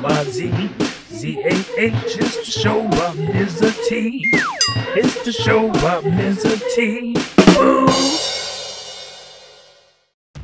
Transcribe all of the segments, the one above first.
M-I-Z-Z-A-H. It's the show about Mizzah Tee. It's the show about Mizzah Tee.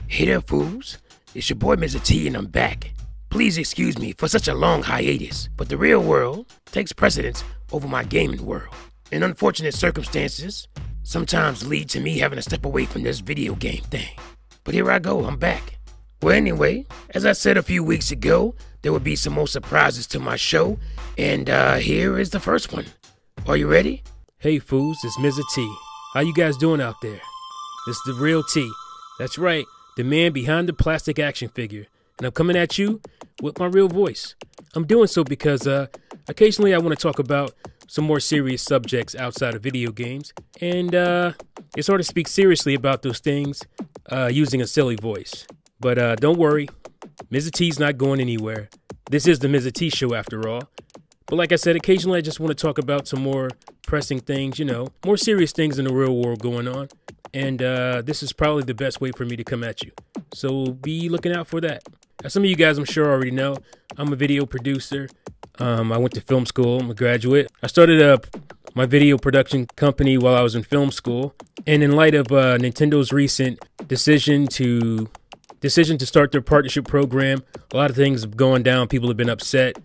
Hey there, fools. It's your boy Mizzah Tee, and I'm back. Please excuse me for such a long hiatus, but the real world takes precedence over my gaming world. And unfortunate circumstances sometimes lead to me having to step away from this video game thing. But here I go, I'm back. Well, anyway, as I said a few weeks ago, there would be some more surprises to my show, and here is the first one. Are you ready? Hey fools, it's Mizzah Tee. How you guys doing out there? This is the real T. That's right, the man behind the plastic action figure. And I'm coming at you with my real voice. I'm doing so because occasionally I want to talk about some more serious subjects outside of video games. And it's hard to speak seriously about those things using a silly voice. But don't worry, Mizzah Tee's not going anywhere. This is the Mizzah Tee Show after all. But like I said, occasionally I just want to talk about some more pressing things, you know, more serious things in the real world going on. And this is probably the best way for me to come at you. So be looking out for that. As some of you guys I'm sure already know, I'm a video producer. I went to film school. I'm a graduate. I started my video production company while I was in film school. And in light of Nintendo's recent decision to start their partnership program, a lot of things have gone down. People have been upset.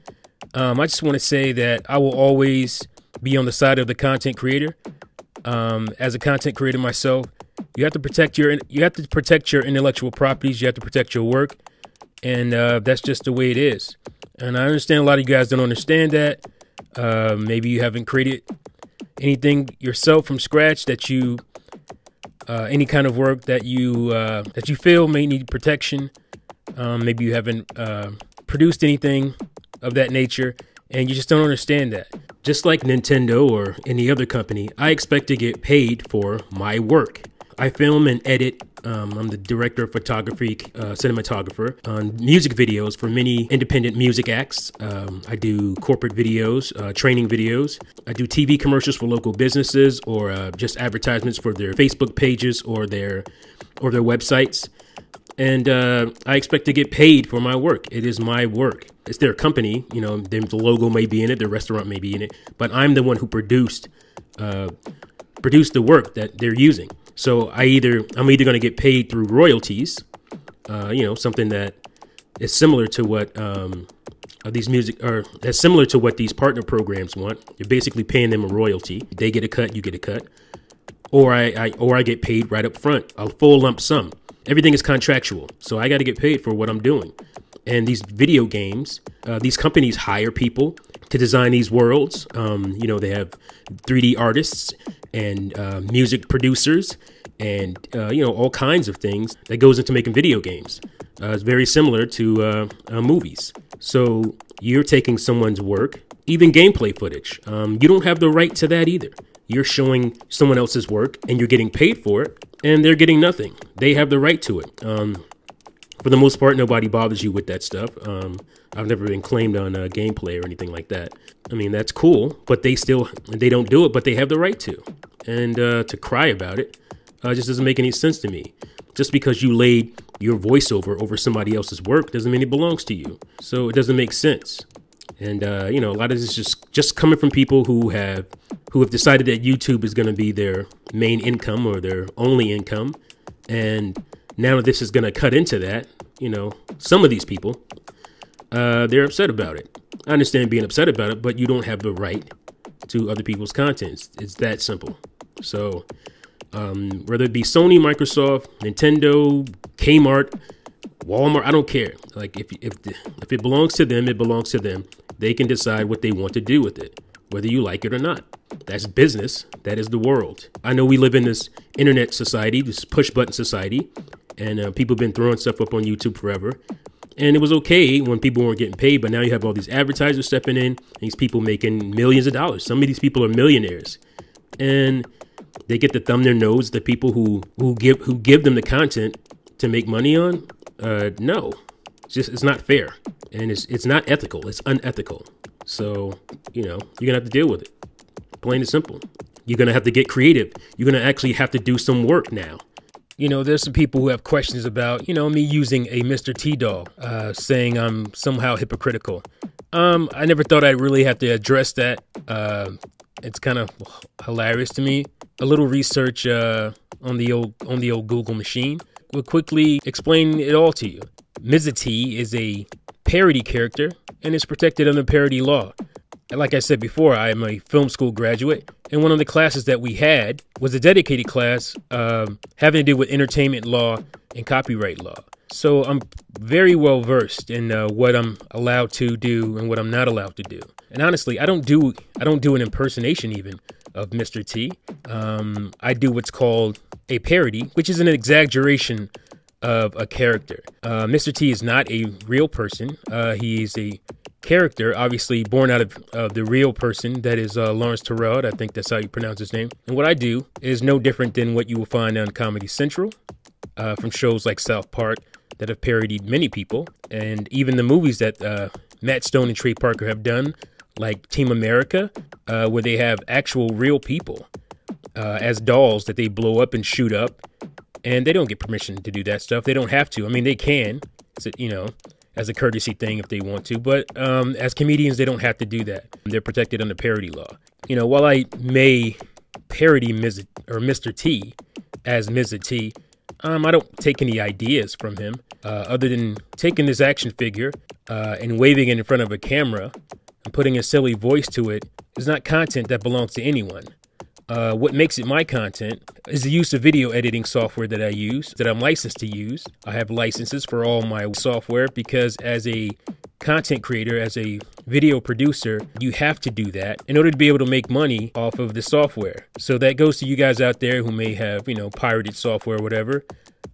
I just want to say that I will always be on the side of the content creator. As a content creator myself, you have to protect your intellectual properties. You have to protect your work, and that's just the way it is. And I understand a lot of you guys don't understand that. Maybe you haven't created anything yourself from scratch that you any kind of work that you feel may need protection. Maybe you haven't produced anything of that nature, and you just don't understand that. Just like Nintendo or any other company, I expect to get paid for my work. I film and edit. I'm the director of photography, cinematographer on music videos for many independent music acts. I do corporate videos, training videos. I do TV commercials for local businesses or just advertisements for their Facebook pages or their websites. And I expect to get paid for my work. It is my work. It's their company. You know, the logo may be in it, the restaurant may be in it, but I'm the one who produced the work that they're using. So I'm either going to get paid through royalties, you know, something that is similar to what that's similar to what these partner programs want. You're basically paying them a royalty. They get a cut, you get a cut, or I get paid right up front, a full lump sum. Everything is contractual, so I got to get paid for what I'm doing. And these video games, these companies hire people to design these worlds. You know, they have 3D artists and music producers and, you know, all kinds of things that goes into making video games. It's very similar to movies. So you're taking someone's work, even gameplay footage. You don't have the right to that either. You're showing someone else's work and you're getting paid for it, and they're getting nothing. They have the right to it. For the most part, nobody bothers you with that stuff. I've never been claimed on gameplay or anything like that. I mean, that's cool, but they don't do it, but they have the right to. And to cry about it just doesn't make any sense to me. Just because you laid your voiceover over somebody else's work doesn't mean it belongs to you. So it doesn't make sense. And, you know, a lot of this is just coming from people who have decided that YouTube is going to be their main income or their only income. And now that this is going to cut into that, you know, some of these people, they're upset about it. I understand being upset about it, but you don't have the right to other people's contents. It's that simple. So whether it be Sony, Microsoft, Nintendo, Kmart, Walmart, I don't care. Like if it belongs to them, it belongs to them. They can decide what they want to do with it, whether you like it or not. That's business. That is the world. I know we live in this internet society, this push button society, and people have been throwing stuff up on YouTube forever. And it was okay when people weren't getting paid, but now you have all these advertisers stepping in, and these people making millions of dollars. Some of these people are millionaires, and they get to thumb their nose. The people who give them the content to make money on. No, it's not fair, and it's not ethical. It's unethical. So, you know, you're gonna have to deal with it. Plain and simple. You're gonna have to get creative. You're gonna actually have to do some work now. You know, there's some people who have questions about, you know, me using a Mr. T doll, saying I'm somehow hypocritical. I never thought I'd really have to address that. It's kind of hilarious to me. A little research on the old Google machine will quickly explain it all to you. Mizzah Tee is a parody character and is protected under parody law. And like I said before, I am a film school graduate, and one of the classes that we had was a dedicated class having to do with entertainment law and copyright law. So I'm very well versed in what I'm allowed to do and what I'm not allowed to do. And honestly, I don't do an impersonation even of Mr. T. I do what's called a parody, which is an exaggeration of a character. Mr. T is not a real person. He's a character, obviously born out of the real person, that is Lawrence Terrell. I think that's how you pronounce his name. And what I do is no different than what you will find on Comedy Central, from shows like South Park that have parodied many people, and even the movies that Matt Stone and Trey Parker have done, like Team America, where they have actual real people as dolls that they blow up and shoot up, and they don't get permission to do that stuff. They don't have to. I mean, they can, you know, as a courtesy thing if they want to, but as comedians, they don't have to do that. They're protected under parody law. You know, while I may parody Mr. T as Mizzah Tee, I don't take any ideas from him other than taking this action figure and waving it in front of a camera and putting a silly voice to it is not content that belongs to anyone. What makes it my content is the use of video editing software that I use, that I'm licensed to use. I have licenses for all my software because as a content creator, as a video producer, you have to do that in order to be able to make money off of the software. So that goes to you guys out there who may have, you know, pirated software or whatever.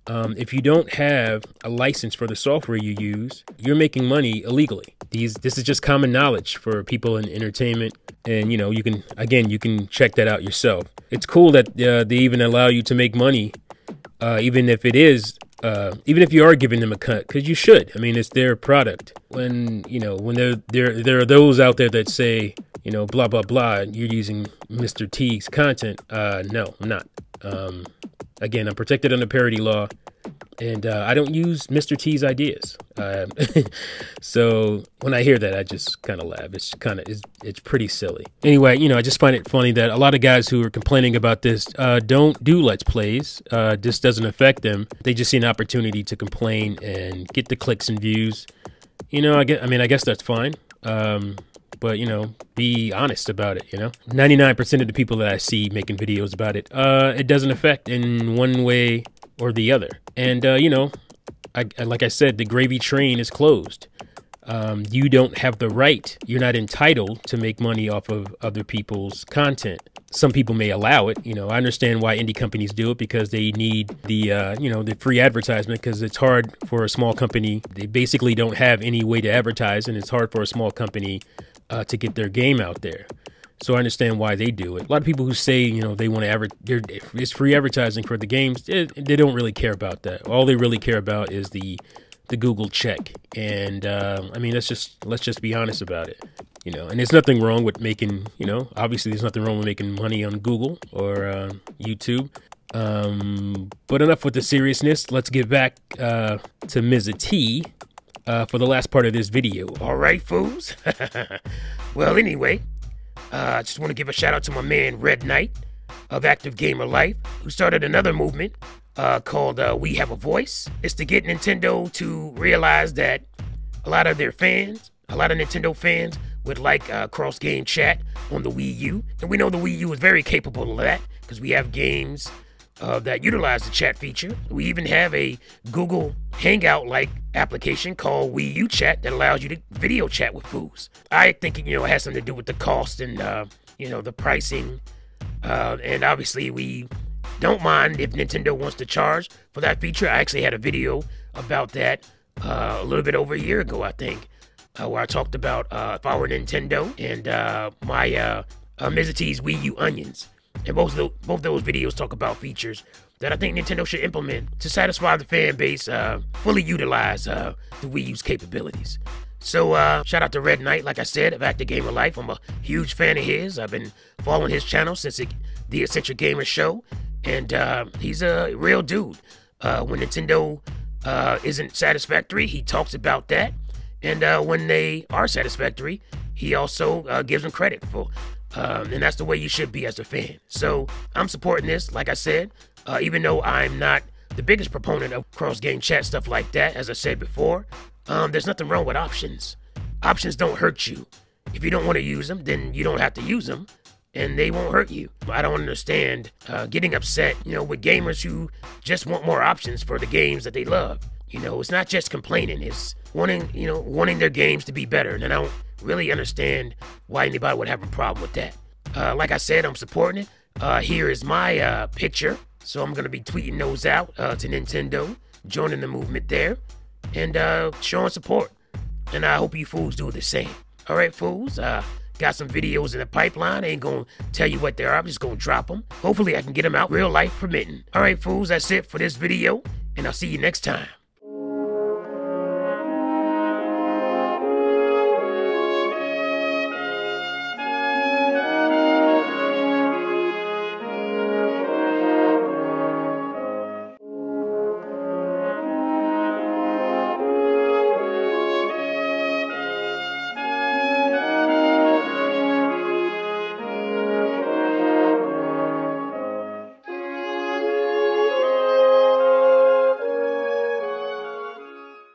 If you don't have a license for the software you use, you're making money illegally. This is just common knowledge for people in entertainment. And, you know, you can check that out yourself. It's cool that they even allow you to make money, even if you are giving them a cut, because you should. I mean, it's their product. When there are those out there that say, you know, blah, blah, blah, you're using Mr. T's content. No, I'm not. Again, I'm protected under parody law, and I don't use Mr. T's ideas. So when I hear that, I just kind of laugh. It's pretty silly. Anyway, you know, I just find it funny that a lot of guys who are complaining about this don't do Let's Plays. This doesn't affect them. They just see an opportunity to complain and get the clicks and views. You know, I guess that's fine. But, you know, be honest about it, you know. 99% of the people that I see making videos about it, it doesn't affect in one way or the other. And, you know, like I said, the gravy train is closed. You don't have the right. You're not entitled to make money off of other people's content. Some people may allow it. You know, I understand why indie companies do it because they need the free advertisement, because it's hard for a small company. They basically don't have any way to advertise, and it's hard for a small company to get their game out there. So I understand why they do it. A lot of people who say, you know, they want to it's free advertising for the games, they don't really care about that. All they really care about is the Google check. And I mean, let's just be honest about it. You know, and there's nothing wrong with making, you know, obviously there's nothing wrong with making money on Google or YouTube. But enough with the seriousness. Let's get back to Mizzah Tee for the last part of this video. All right, fools. Well, anyway, I just want to give a shout out to my man Red Knight of Active Gamer Life, who started another movement called We Have a Voice. It's to get Nintendo to realize that a lot of Nintendo fans would like cross-game chat on the Wii U. And we know the Wii U is very capable of that because we have games that utilize the chat feature. We even have a Google Hangout-like application called Wii U Chat that allows you to video chat with FOOS. I think, you know, it has something to do with the cost and, you know, the pricing. And obviously, we don't mind if Nintendo wants to charge for that feature. I actually had a video about that a little bit over a year ago, I think, where I talked about if I were Nintendo and my Mizzah Tee's Wii U onions. And both those videos talk about features that I think Nintendo should implement to satisfy the fan base, fully utilize the Wii U's capabilities. So shout out to Red Knight, like I said, of Active Gamer Life. I'm a huge fan of his. I've been following his channel since it the Eccentric Gamer Show, and he's a real dude. When Nintendo isn't satisfactory, he talks about that, and when they are satisfactory, he also gives them credit for. And that's the way you should be as a fan. So I'm supporting this, like I said, even though I'm not the biggest proponent of cross-game chat, stuff like that, as I said before. There's nothing wrong with options. Options don't hurt you. If you don't want to use them, then you don't have to use them, and they won't hurt you. I don't understand getting upset, with gamers who just want more options for the games that they love. It's not just complaining. It's wanting their games to be better, and I don't really understand why anybody would have a problem with that. Like I said, I'm supporting it. Here is my picture. So I'm going to be tweeting those out to Nintendo, joining the movement there, and showing support. And I hope you fools do the same. All right, fools, got some videos in the pipeline. I ain't going to tell you what they are. I'm just going to drop them. Hopefully I can get them out, real life permitting. All right, fools, that's it for this video, and I'll see you next time.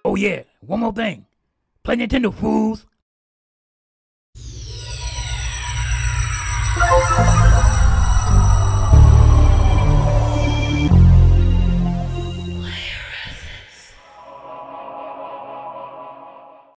Oh yeah, one more thing. Play Nintendo, fools.